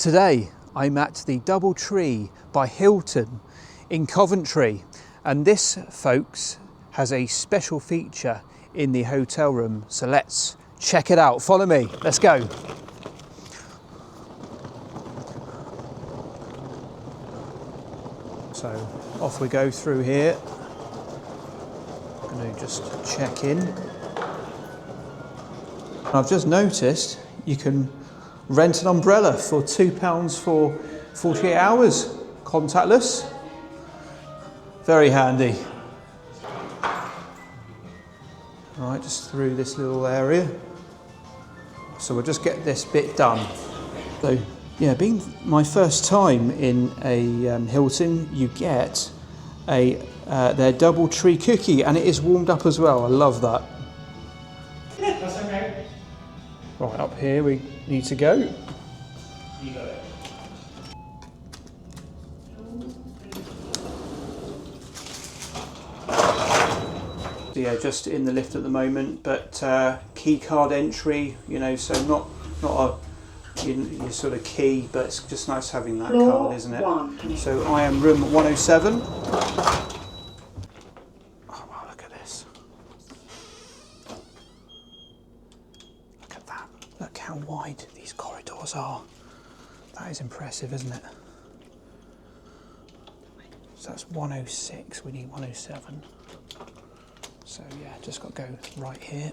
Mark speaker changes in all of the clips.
Speaker 1: Today I'm at the DoubleTree by Hilton in Coventry, and this, folks, has a special feature in the hotel room, so let's check it out. Follow me, let's go. So off we go through here. I'm going to just check in. I've just noticed you can rent an umbrella for £2 for 48 hours, contactless. Very handy. All right, just through this little area. So we'll just get this bit done. So yeah, being my first time in a Hilton, you get their DoubleTree cookie, and it is warmed up as well. I love that.
Speaker 2: That's okay.
Speaker 1: Right, up here we need to go.
Speaker 2: You got it.
Speaker 1: Yeah, just in the lift at the moment, but key card entry, you know, so not your sort of key, but it's just nice having that card, isn't it? So I am room 107. Oh wow, look at this. Look at that. Look how wide these corridors are. That is impressive, isn't it? So that's 106, we need 107. So yeah, just got to go right here.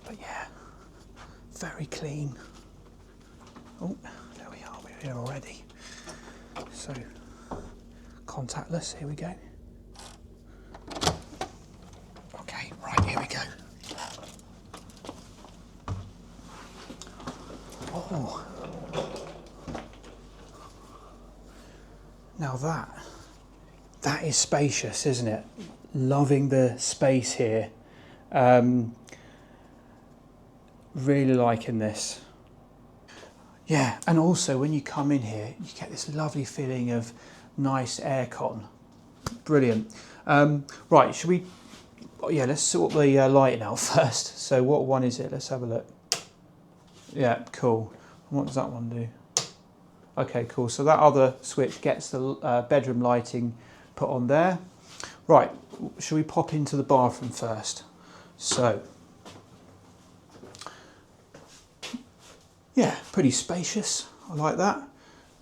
Speaker 1: But yeah, very clean. Oh, there we are, we're here already. So, contactless, here we go. Okay, right, here we go. Oh. Now that is spacious, isn't it? Loving the space here. Really liking this. Yeah, and also when you come in here, you get this lovely feeling of nice aircon. Brilliant. Right, should we? Oh, yeah, let's sort the lighting out first. So what one is it? Let's have a look. Yeah, cool. What does that one do? Okay, cool. So that other switch gets the bedroom lighting put on there. Right, shall we pop into the bathroom first? So, yeah, pretty spacious. I like that.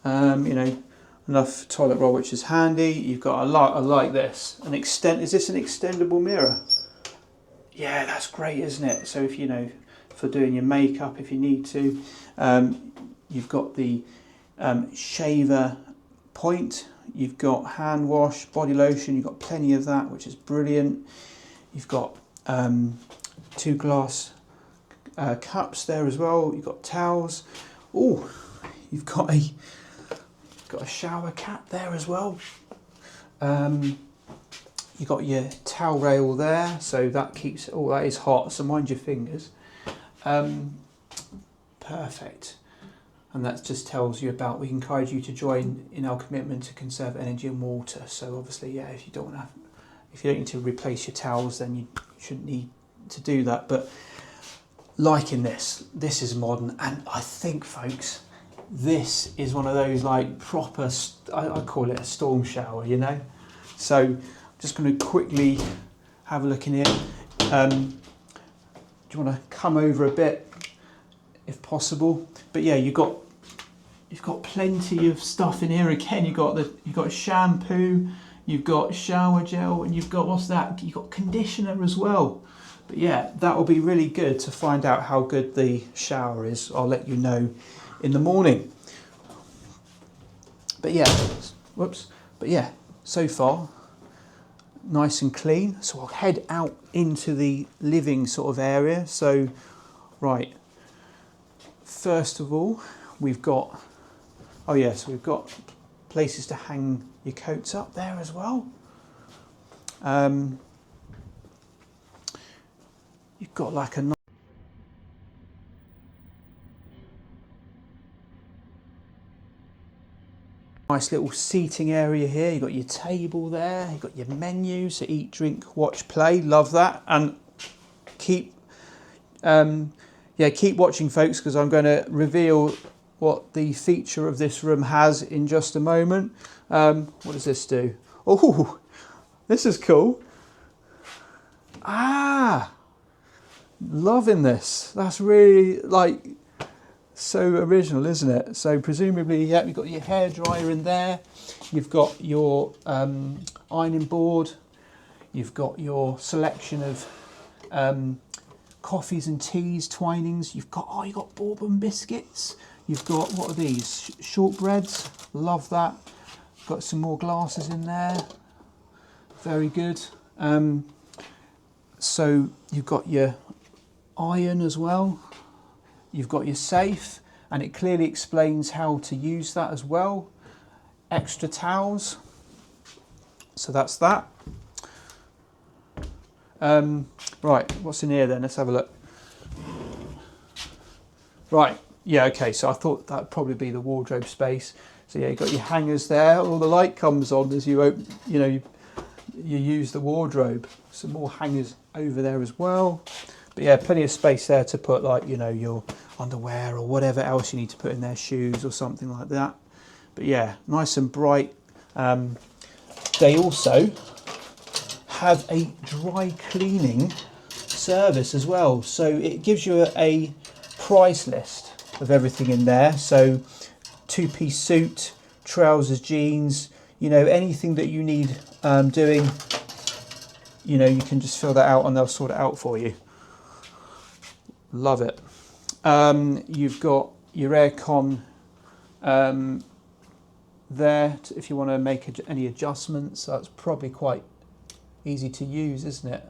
Speaker 1: You know, enough toilet roll, which is handy. You've got I like this. Is this an extendable mirror? Yeah, that's great, isn't it? So if you know, for doing your makeup, if you need to, you've got the shaver point. You've got hand wash, body lotion, you've got plenty of that, which is brilliant. You've got 2 glass cups there as well. You've got towels. Oh, you've got a shower cap there as well. You've got your towel rail there, so that keeps, oh, that is hot, so mind your fingers. Perfect. And that just tells you about, we encourage you to join in our commitment to conserve energy and water. So obviously, yeah, if you don't need to replace your towels, then you shouldn't need to do that. But liking this is modern, and I think, folks, this is one of those like proper, I call it a storm shower, you know. So I'm just going to quickly have a look in here. Do you want to come over a bit, if possible? But yeah, you've got plenty of stuff in here. Again, you've got shampoo, you've got shower gel, and you've got, what's that? You've got conditioner as well. But yeah, that will be really good to find out how good the shower is. I'll let you know in the morning. But yeah, whoops. But yeah, so far nice and clean. So I'll head out into the living sort of area. So right. First of all, we've got, oh yes, we've got places to hang your coats up there as well. You've got like a nice little seating area here. You've got your table there, you've got your menu, so eat, drink, watch, play. Love that. And keep watching, folks, because I'm going to reveal what the feature of this room has in just a moment. What does this do? Oh, this is cool. Ah, loving this. That's really like so original, isn't it? So presumably, yeah, you've got your hairdryer in there. You've got your ironing board. You've got your selection of coffees and teas, Twinings. You've got bourbon biscuits. You've got, what are these? Shortbreads. Love that. Got some more glasses in there. Very good. So you've got your iron as well. You've got your safe, and it clearly explains how to use that as well. Extra towels. So that's that. Right, what's in here then? Let's have a look. Right, yeah, okay, so I thought that'd probably be the wardrobe space. So yeah, you've got your hangers there. All the light comes on as you open, you use the wardrobe. Some more hangers over there as well. But yeah, plenty of space there to put like, your underwear or whatever else you need to put in there, shoes or something like that. But yeah, nice and bright. They also have a dry cleaning service as well. So it gives you a price list of everything in there. So 2-piece suit, trousers, jeans, anything that you need doing, you can just fill that out and they'll sort it out for you. Love it. You've got your aircon there if you want to make any adjustments. So it's probably quite easy to use, isn't it?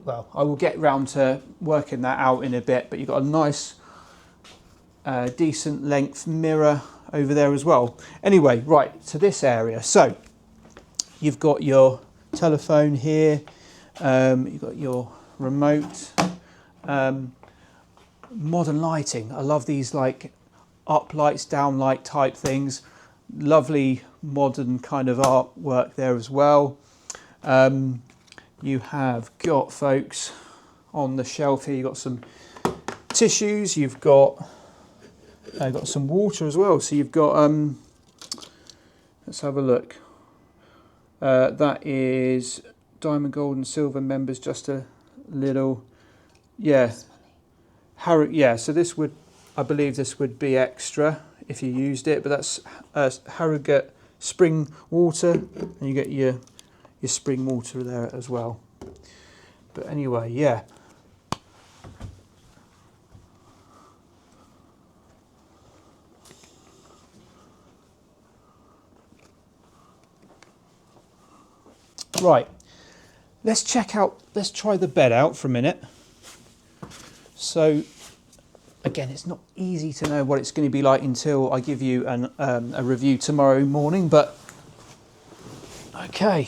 Speaker 1: Well, I will get round to working that out in a bit, but you've got a nice decent length mirror over there as well. Anyway, right to this area. So you've got your telephone here, you've got your remote, modern lighting. I love these like up lights, down light type things. Lovely modern kind of artwork there as well. You have got, folks, on the shelf here, you've got some tissues, you've got some water as well. So you've got, let's have a look. That is diamond, gold and silver members, just a little, yeah. Yeah, so this would, I believe this would be extra if you used it, but that's Harrogate spring water, and you get your spring water there as well. But anyway, yeah. Right, let's try the bed out for a minute. So again, it's not easy to know what it's going to be like until I give you a review tomorrow morning, but okay.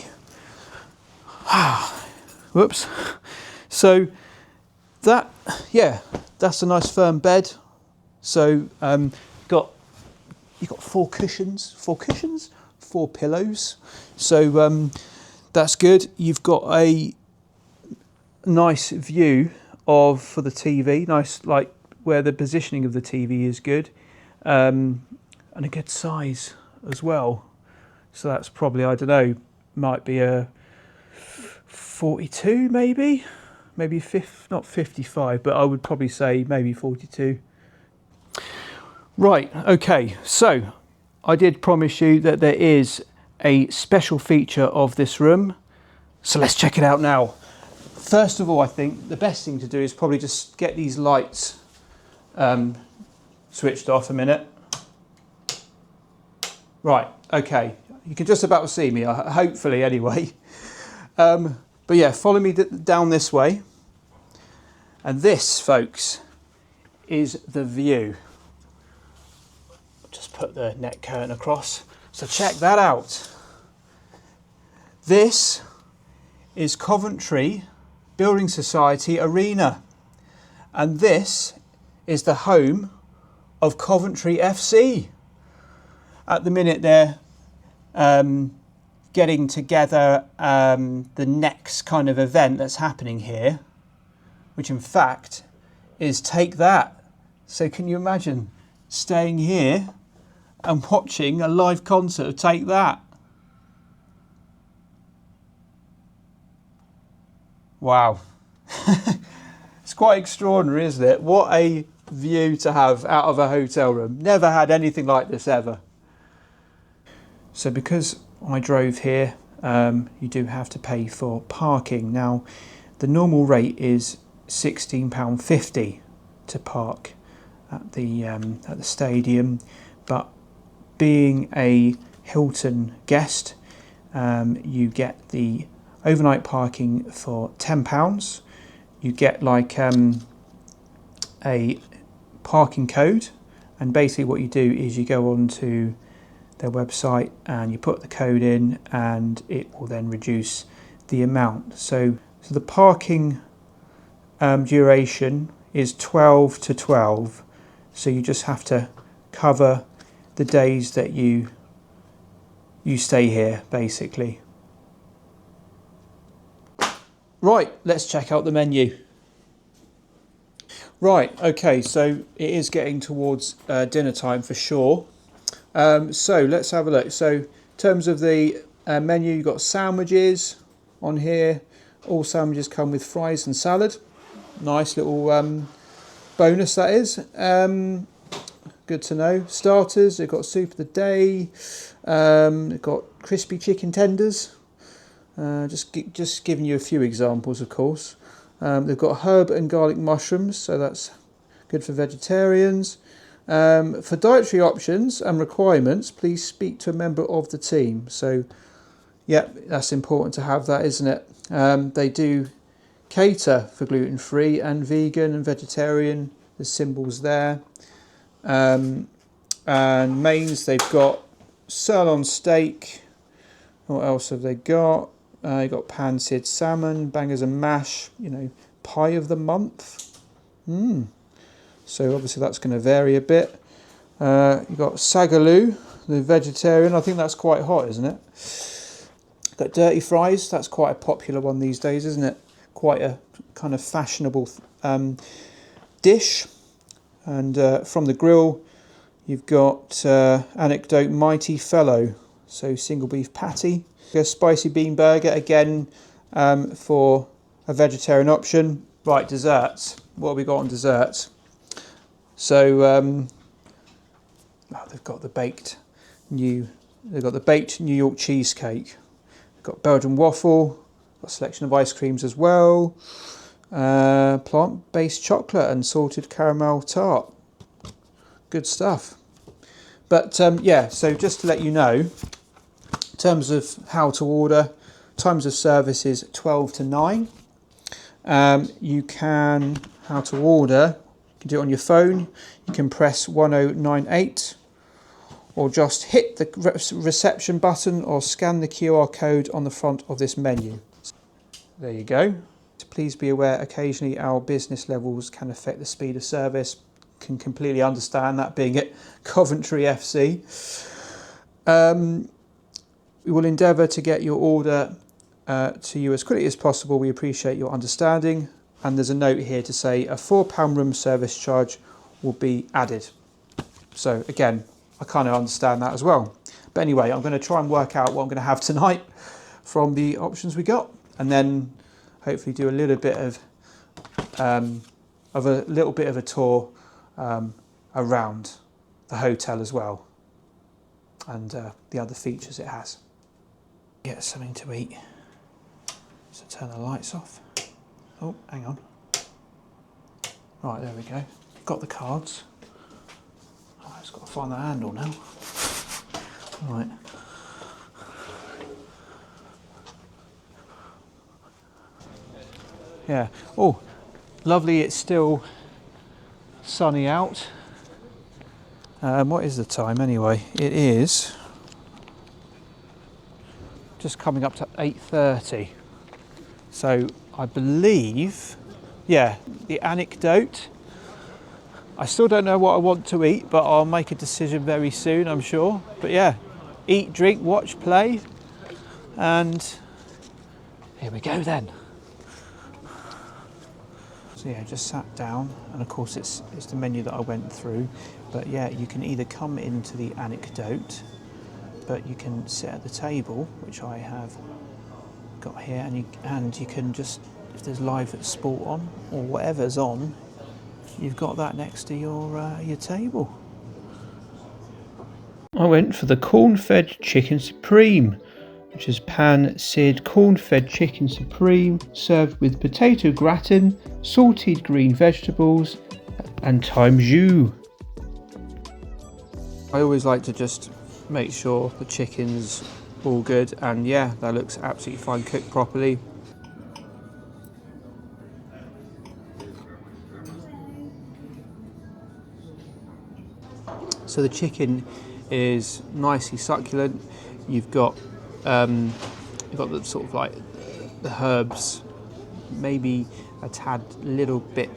Speaker 1: Whoops. So that's a nice firm bed. So you've got 4 cushions, 4 pillows. So that's good. You've got a nice view for the TV, nice like where the positioning of the TV is good, and a good size as well. So that's probably, I don't know, might be a 42 maybe not 55, but I would probably say maybe 42. Right, okay, so I did promise you that there is a special feature of this room, so let's check it out now. First of all, I think the best thing to do is probably just get these lights switched off a minute. Right, okay, you can just about see me, hopefully anyway. But yeah, follow me down this way. And this, folks, is the view. Just put the net curtain across. So check that out. This is Coventry Building Society Arena. And this is the home of Coventry FC. At the minute they're getting together the next kind of event that's happening here, which in fact is Take That. So can you imagine staying here and watching a live concert of Take That? Wow. It's quite extraordinary, isn't it? What a view to have out of a hotel room. Never had anything like this ever. So because I drove here, you do have to pay for parking. Now, the normal rate is £16.50 to park at the stadium, but being a Hilton guest, you get the overnight parking for £10. You get like a parking code, and basically what you do is you go on to their website and you put the code in, and it will then reduce the amount. So the parking duration is 12 to 12, so you just have to cover the days that you stay here, basically. Right, let's check out the menu. Right, okay, so it is getting towards dinner time for sure. So let's have a look. So in terms of the menu, you've got sandwiches on here. All sandwiches come with fries and salad. Nice little bonus that is. Good to know. Starters, they've got soup of the day. They've got crispy chicken tenders. Just giving you a few examples, of course. They've got herb and garlic mushrooms, so that's good for vegetarians. For dietary options and requirements, please speak to a member of the team. So, yeah, that's important to have that, isn't it? They do cater for gluten-free and vegan and vegetarian. There's symbols there. And mains, they've got sirloin steak. What else have they got? You've got pan-seared salmon, bangers and mash, pie of the month. So obviously that's going to vary a bit. You've got sagaloo, the vegetarian. I think that's quite hot, isn't it? Got dirty fries. That's quite a popular one these days, isn't it? Quite a kind of fashionable dish. And from the grill, you've got Anecdote Mighty Fellow. So single beef patty. A spicy bean burger, again, for a vegetarian option. Right, desserts. What have we got on desserts? So they've got the baked New York cheesecake. They've got Belgian waffle. Got a selection of ice creams as well. Plant-based chocolate and salted caramel tart. Good stuff. But yeah, so just to let you know, in terms of how to order, times of service is 12 to 9. You can do it on your phone. You can press 1098 or just hit the reception button or scan the QR code on the front of this menu. There you go. Please be aware occasionally our business levels can affect the speed of service. Can completely understand that, being at Coventry FC. We will endeavour to get your order to you as quickly as possible. We appreciate your understanding. And there's a note here to say a £4 room service charge will be added. So again, I kind of understand that as well. But anyway, I'm going to try and work out what I'm going to have tonight from the options we got, and then hopefully do a little bit of a tour around the hotel as well, and the other features it has. Get something to eat. So turn the lights off. Oh, hang on. Right, there we go. Got the cards. Oh, I've just got to find the handle now. Right. Yeah. Oh, lovely. It's still sunny out. What is the time anyway? It is just coming up to 8:30. So I believe, yeah, the Anecdote. I still don't know what I want to eat, but I'll make a decision very soon, I'm sure. But yeah, eat, drink, watch, play, and here we go then. So yeah, just sat down, and of course it's the menu that I went through. But yeah, you can either come into the anecdote, but you can sit at the table, which I have got here, and you can just, if there's live sport on or whatever's on, you've got that next to your table. I went for the corn-fed chicken supreme, which is pan-seared corn-fed chicken supreme served with potato gratin, salted green vegetables and thyme jus. I always like to just make sure the chicken's all good, and yeah, that looks absolutely fine, cooked properly. So the chicken is nicely succulent. You've got the sort of like the herbs, maybe a tad little bit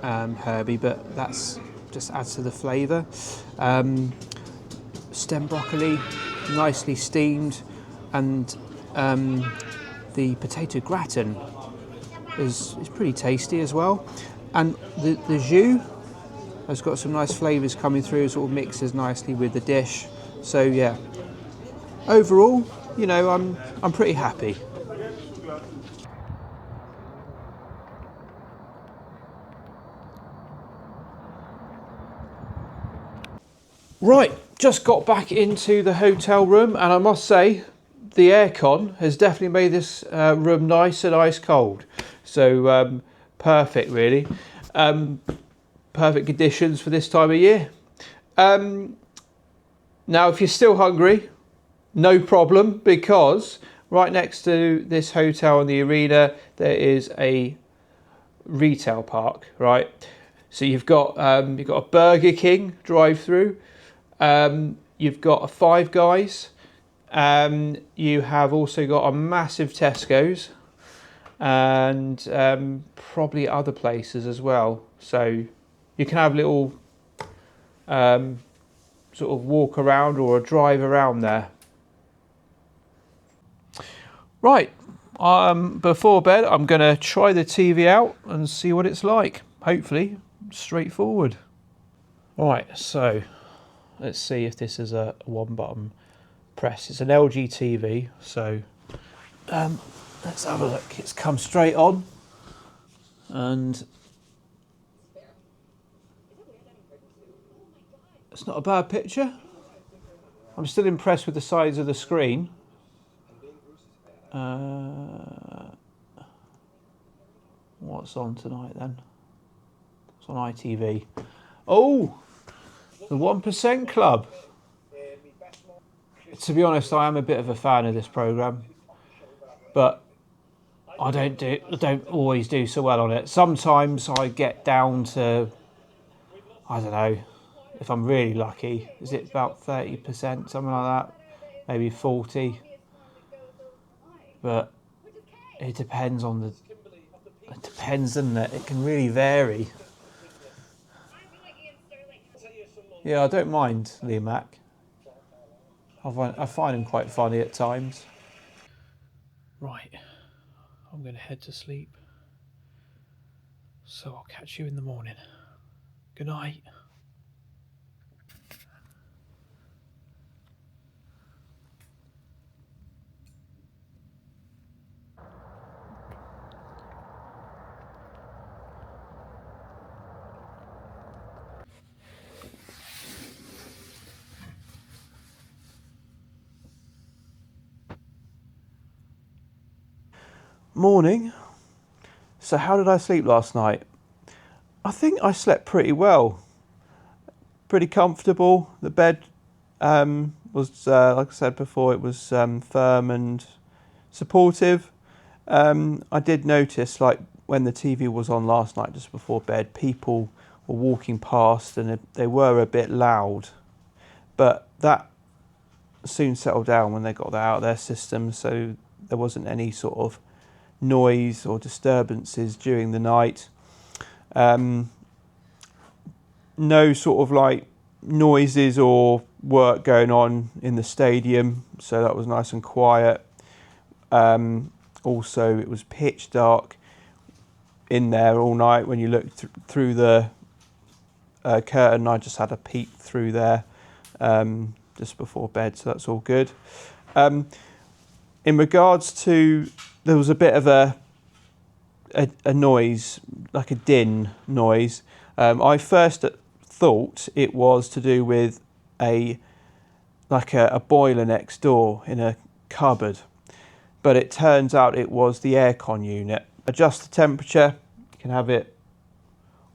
Speaker 1: herby, but that's just adds to the flavour. Stem broccoli, nicely steamed, and the potato gratin is pretty tasty as well. And the jus has got some nice flavours coming through, sort of mixes nicely with the dish. So yeah, overall, you know, I'm pretty happy. Right, just got back into the hotel room, and I must say the aircon has definitely made this room nice and ice cold. So perfect, really. Perfect conditions for this time of year. Now, if you're still hungry, no problem, because right next to this hotel and the arena, there is a retail park, right? So you've got a Burger King drive-through, you've got a Five Guys, you have also got a massive Tesco's, and probably other places as well. So you can have little sort of walk around or a drive around there. Right, before bed, I'm going to try the TV out and see what it's like. Hopefully, straightforward. Right, so let's see if this is a one button press. It's an LG TV, so let's have a look. It's come straight on, and it's not a bad picture. I'm still impressed with the size of the screen. What's on tonight then? It's on ITV. Oh, the 1% Club. To be honest, I am a bit of a fan of this programme, but I don't always do so well on it. Sometimes I get down to, I don't know, if I'm really lucky, is it about 30%, something like that, maybe 40. But it depends on the. It depends, doesn't it? It can really vary. Yeah, I don't mind Lee Mack. I find him quite funny at times. Right, I'm going to head to sleep. So I'll catch you in the morning. Good night. Morning. So how did I sleep last night? I think I slept pretty well. Pretty comfortable. The bed was, like I said before, it was firm and supportive. I did notice, like, when the TV was on last night just before bed, people were walking past and they were a bit loud. But that soon settled down when they got that out of their system, so there wasn't any sort of noise or disturbances during the night. No sort of like noises or work going on in the stadium, so that was nice and quiet. Also, it was pitch dark.
Speaker 3: in there all night when you look through the curtain. I just had a peek through there just before bed, so that's all good. In regards to, there was a bit of a noise, like a din noise. I first thought it was to do with a boiler next door in a cupboard, but it turns out it was the aircon unit. Adjust the temperature, you can have it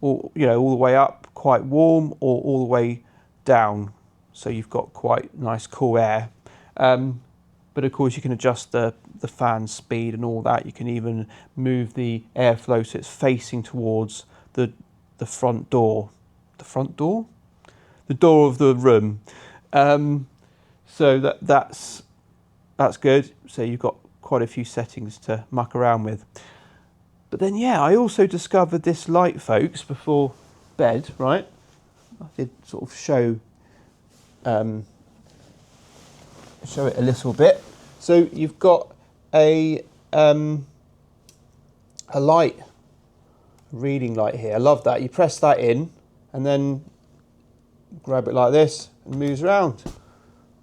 Speaker 3: all the way up, quite warm, or all the way down, so you've got quite nice cool air. But of course you can adjust the fan speed and all that. You can even move the airflow so it's facing towards the front door. The front door? The door of the room. So that's good. So you've got quite a few settings to muck around with. But then, yeah, I also discovered this light, folks, before bed, right? I did sort of show it a little bit. So you've got a light, a reading light here. I love that. You press that in and then grab it like this and moves around.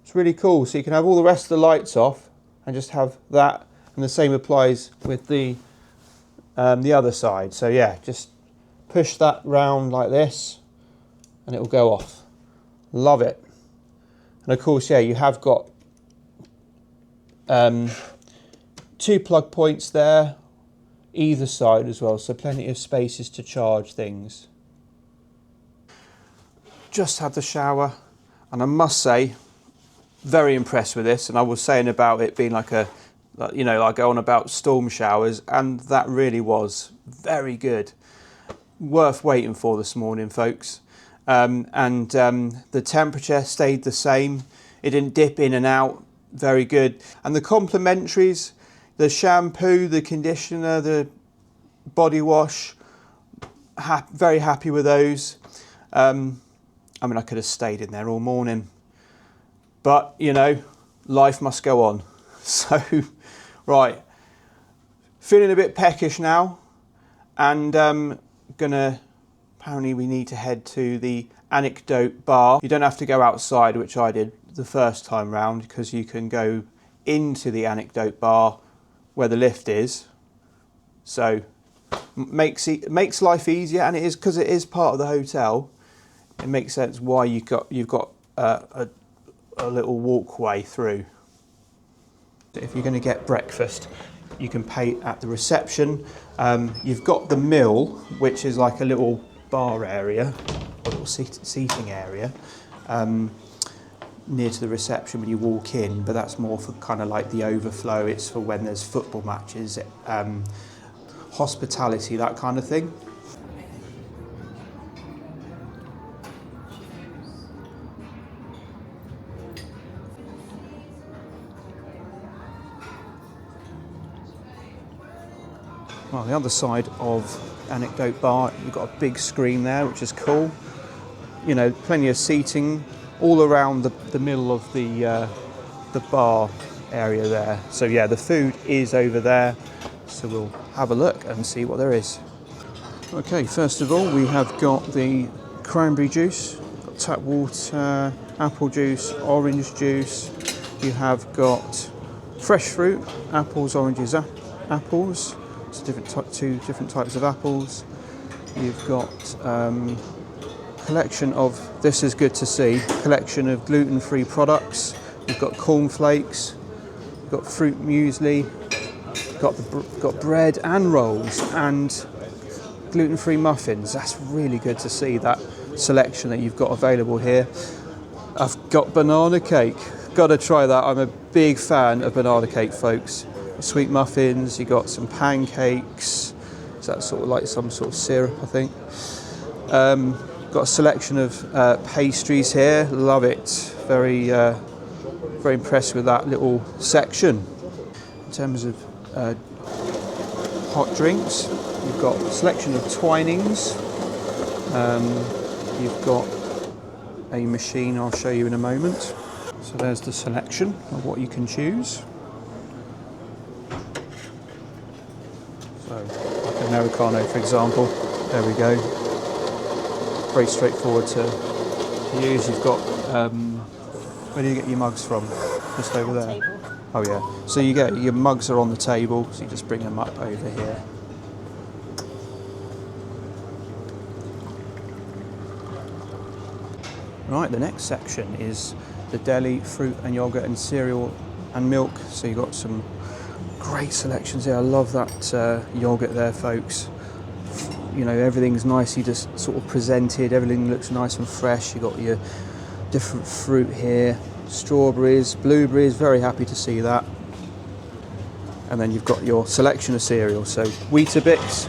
Speaker 3: It's really cool. So you can have all the rest of the lights off and just have that, and the same applies with the other side. So yeah, just push that round like this and it will go off. Love it. And of course, yeah, you have got 2 plug points there either side as well, so plenty of spaces to charge things. Just had the shower, and I must say, very impressed with this. And I was saying about it being like I go on about storm showers, and that really was very good. Worth waiting for this morning, folks. The temperature stayed the same. It didn't dip in and out. Very good. And the complementaries, the shampoo, the conditioner, the body wash, very happy with those. I mean, I could have stayed in there all morning, but life must go on. So, right, feeling a bit peckish now, and apparently we need to head to the Anecdote bar. You don't have to go outside, which I did the first time round, because you can go into the Anecdote bar where the lift is. So makes life easier, and it is, because it is part of the hotel. It makes sense why you've got a little walkway through. If you're going to get breakfast, you can pay at the reception. You've got the mill, which is like a little bar area, a little seating area, near to the reception when you walk in, but that's more for kind of like the overflow. It's for when there's football matches, hospitality, that kind of thing. Well, the other side of Anecdote Bar, you've got a big screen there, which is cool. Plenty of seating all around the middle of the bar area there. So yeah, the food is over there. So we'll have a look and see what there is. Okay, first of all, we have got the cranberry juice, got tap water, apple juice, orange juice. You have got fresh fruit, apples, oranges, apples. It's two different types of apples. You've got collection of, this is good to see, collection of gluten-free products. You've got cornflakes, you've got fruit muesli, got bread and rolls and gluten-free muffins. That's really good to see, that selection that you've got available here. I've got banana cake. Got to try that. I'm a big fan of banana cake, folks. Sweet muffins, you got some pancakes. Is that sort of like some sort of syrup, I think? Got a selection of pastries here. Love it. Very impressed with that little section. In terms of hot drinks, you've got a selection of Twinings. You've got a machine I'll show you in a moment. So there's the selection of what you can choose. So I can Americano, for example. There we go. Very straightforward to use. You've got, where do you get your mugs from? Just over there?
Speaker 4: Table.
Speaker 3: Oh yeah. So you get, your mugs are on the table, so you just bring them up over here. Right, the next section is the deli, fruit and yogurt and cereal and milk. So you've got some great selections here. I love that yogurt there, folks. You know, everything's nicely just sort of presented. Everything looks nice and fresh. You've got your different fruit here. Strawberries, blueberries, very happy to see that. And then you've got your selection of cereal. So Weetabix,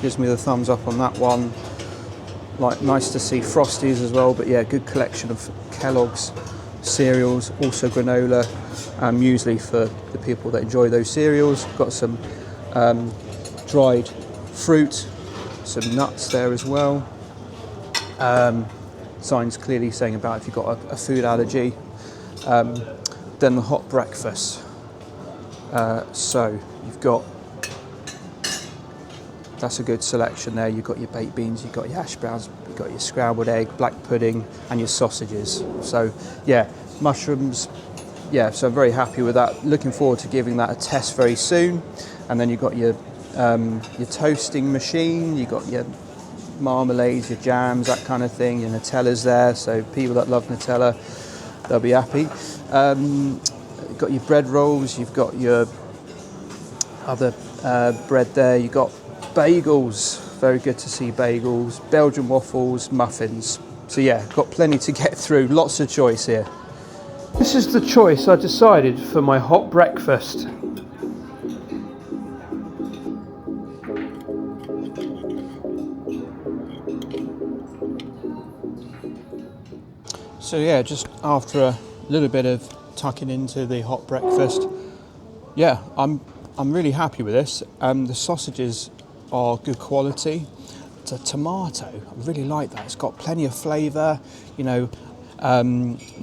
Speaker 3: gives me the thumbs up on that one. Like, nice to see Frosties as well, but yeah, good collection of Kellogg's cereals, also granola and muesli for the people that enjoy those cereals. Got some dried fruit, some nuts there as well. Signs clearly saying about if you've got a food allergy. Then the hot breakfast. So you've got, that's a good selection there. You've got your baked beans, you've got your hash browns, you've got your scrambled egg, black pudding and your sausages. So yeah, mushrooms, yeah, so I'm very happy with that. Looking forward to giving that a test very soon. And then you've got your toasting machine, you've got your marmalades, your jams, that kind of thing, your Nutella's there, so people that love Nutella, they'll be happy. You've got your bread rolls, you've got your other bread there, you've got bagels, very good to see bagels, Belgian waffles, muffins. So yeah, got plenty to get through, lots of choice here. This is the choice I decided for my hot breakfast. So yeah, just after a little bit of tucking into the hot breakfast, yeah, I'm really happy with this. The sausages are good quality. The tomato, I really like that. It's got plenty of flavour, you know,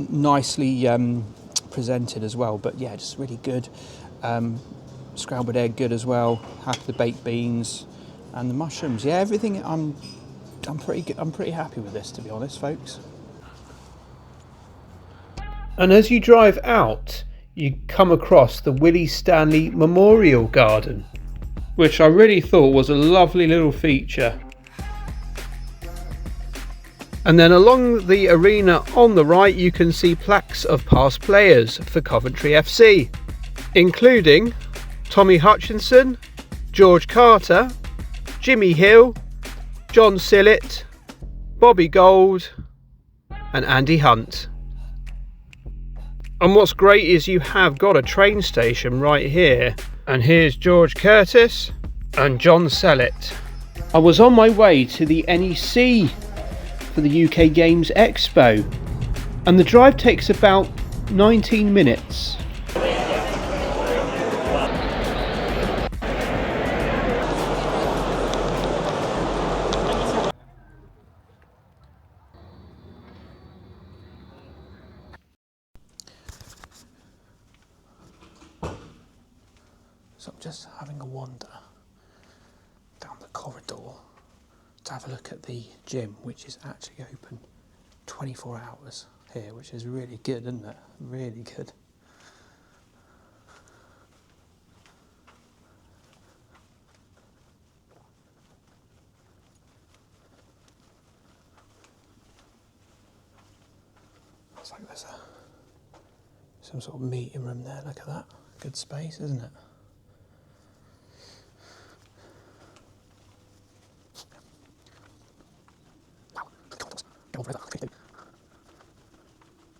Speaker 3: nicely presented as well. But yeah, just really good. Scrambled egg, good as well. Happy with the baked beans and the mushrooms. Yeah, everything. I'm pretty happy with this, to be honest, folks.
Speaker 5: And as you drive out, you come across the Willie Stanley Memorial Garden, which I really thought was a lovely little feature. And then along the arena on the right, you can see plaques of past players for Coventry FC, including Tommy Hutchinson, George Carter, Jimmy Hill, John Sillett, Bobby Gold and Andy Hunt. And what's great is you have got a train station right here. And here's George Curtis and John Sellett. I was on my way to the NEC for the UK Games Expo, and the drive takes about 19 minutes.
Speaker 1: So I'm just having a wander down the corridor to have a look at the gym, which is actually open 24 hours here, which is really good, isn't it? Really good. Looks like there's some sort of meeting room there, look at that. Good space, isn't it?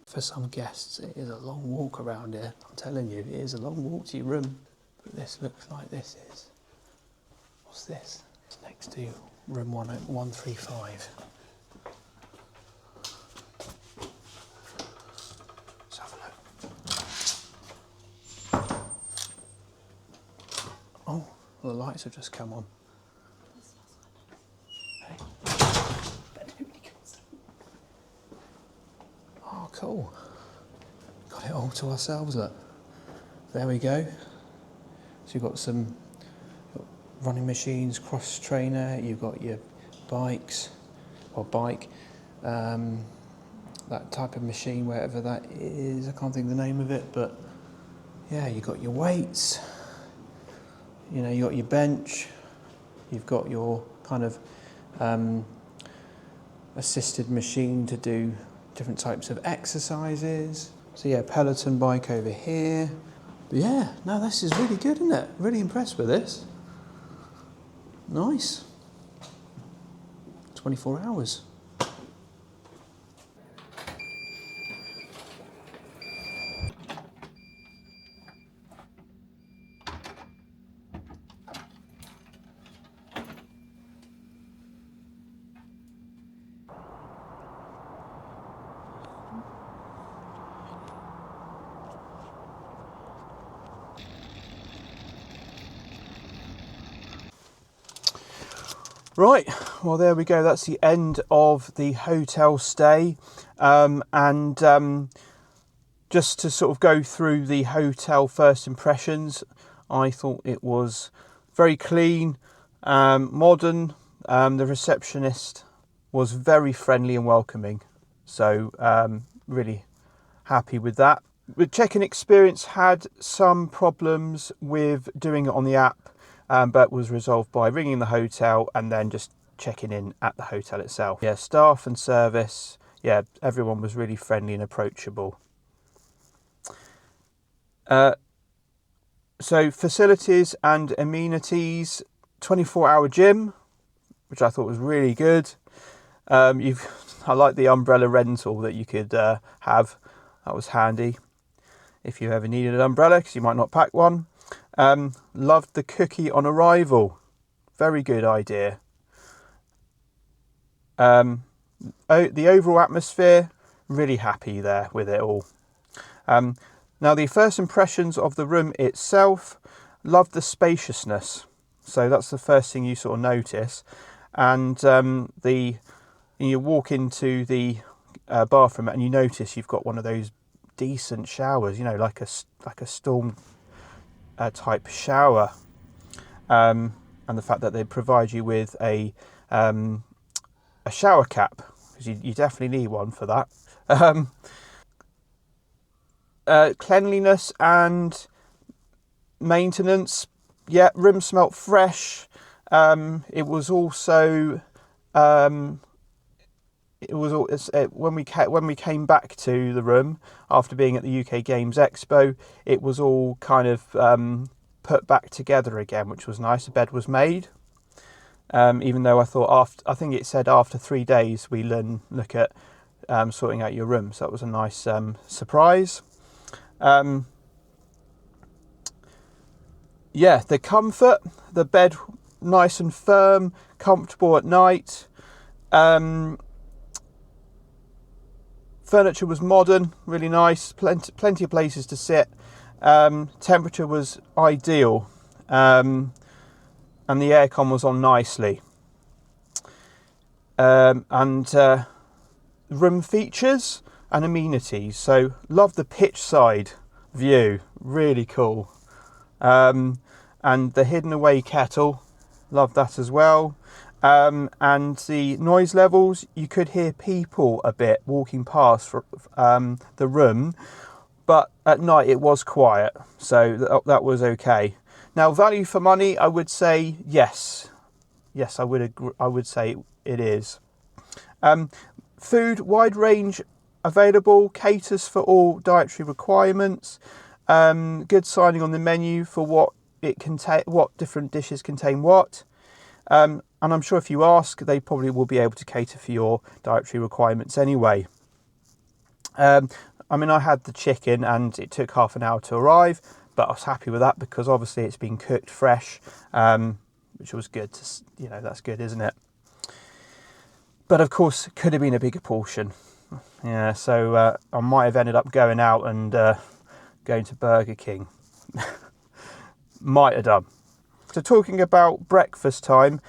Speaker 1: For some guests, it is a long walk around here. I'm telling you, it is a long walk to your room. But this looks like this is. What's this? It's next to room 135. Let's have a look. Oh, well, the lights have just come on. Oh, cool. Got it all to ourselves, look. There we go. So you've got some running machines, cross trainer. You've got your bikes, or bike, that type of machine, whatever that is. I can't think of the name of it, but yeah, you've got your weights. You know, you got your bench. You've got your kind of assisted machine to do different types of exercises. So yeah, Peloton bike over here. But yeah, no, this is really good, isn't it? Really impressed with this. Nice. 24 hours. Right, well there we go, that's the end of the hotel stay, and just to sort of go through the hotel first impressions, I thought it was very clean, modern. The receptionist was very friendly and welcoming, so really happy with that. The check-in experience had some problems with doing it on the app, but was resolved by ringing the hotel and then just checking in at the hotel itself. Yeah, staff and service, yeah, everyone was really friendly and approachable. So facilities and amenities, 24-hour gym, which I thought was really good. I like the umbrella rental that you could have. That was handy if you ever needed an umbrella, because you might not pack one. Loved the cookie on arrival. Very good idea. The overall atmosphere, really happy there with it all. Now the first impressions of the room itself, loved the spaciousness. So that's the first thing you sort of notice. And you walk into the bathroom and you notice you've got one of those decent showers, you know, like a storm type shower, and the fact that they provide you with a shower cap, because you definitely need one for that. Cleanliness and maintenance, yeah, room smelt fresh. It was also when we came back to the room after being at the UK Games Expo, it was all kind of put back together again, which was nice. The bed was made, even though I think it said after 3 days we look at sorting out your room, so that was a nice surprise. Yeah, the comfort, the bed nice and firm, comfortable at night. Furniture was modern, really nice, plenty of places to sit. Temperature was ideal, and the aircon was on nicely. And room features and amenities. So love the pitch side view, really cool. And the hidden away kettle, love that as well. And the noise levels, you could hear people a bit walking past the room, but at night it was quiet, so that was okay. Now, value for money, I would say yes, I would agree, I would say it is. Food, wide range available, caters for all dietary requirements. Good signing on the menu for what different dishes contain what. And I'm sure if you ask, they probably will be able to cater for your dietary requirements anyway. I mean, I had the chicken and it took half an hour to arrive, but I was happy with that because obviously it's been cooked fresh, which was good. That's good, isn't it? But of course, it could have been a bigger portion. Yeah, so I might have ended up going out and going to Burger King. Might have done. So talking about breakfast time,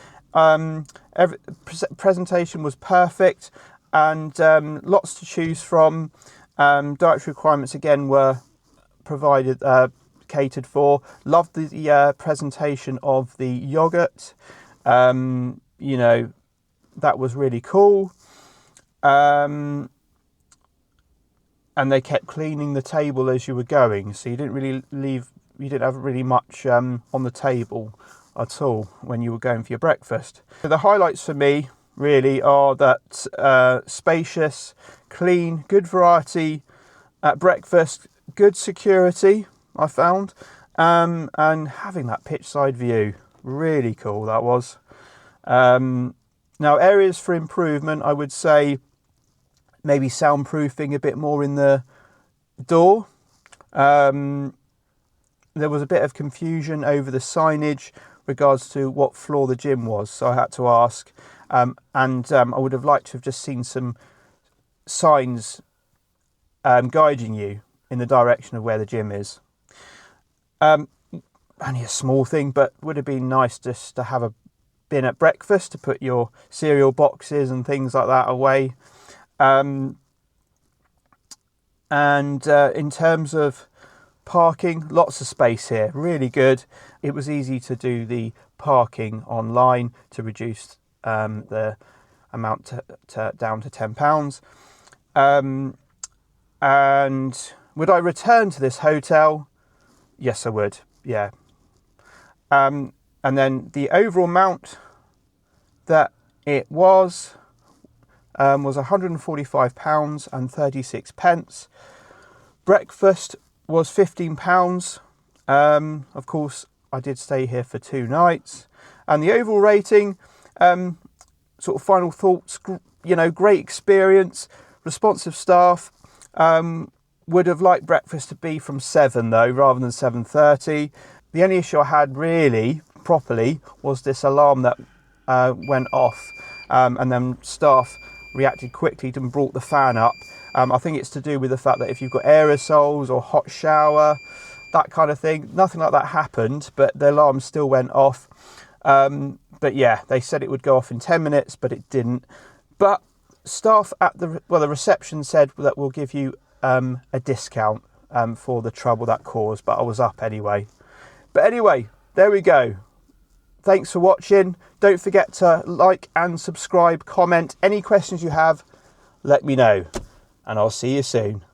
Speaker 1: presentation was perfect and lots to choose from. Dietary requirements again were provided,
Speaker 3: catered for. Loved the presentation of the yogurt. You know, that was really cool. And they kept cleaning the table as you were going, so you didn't have really much on the table at all when you were going for your breakfast. So the highlights for me really are that spacious, clean, good variety at breakfast, good security I found, and having that pitch side view, really cool that was. Now, areas for improvement, I would say maybe soundproofing a bit more in the door. There was a bit of confusion over the signage regards to what floor the gym was, so I had to ask. I would have liked to have just seen some signs guiding you in the direction of where the gym is. Only a small thing, but would have been nice just to have a bin at breakfast to put your cereal boxes and things like that away. And in terms of parking, lots of space here, really good. It was easy to do the parking online to reduce the amount down to £10. And would I return to this hotel? Yes, I would. Yeah. And then the overall amount that it was £145.36. Breakfast was £15. Of course, I did stay here for 2 nights. And the overall rating, sort of final thoughts, you know, great experience, responsive staff. Would have liked breakfast to be from 7 though, rather than 7:30. The only issue I had really, properly, was this alarm that went off, and then staff reacted quickly and brought the fan up. I think it's to do with the fact that if you've got aerosols or hot shower, that kind of thing, nothing like that happened, but the alarm still went off. But yeah, they said it would go off in 10 minutes, but it didn't. But staff at the reception said that we'll give you a discount for the trouble that caused, but I was up anyway. But anyway, there we go. Thanks for watching. Don't forget to like and subscribe, comment. Any questions you have, let me know. And I'll see you soon.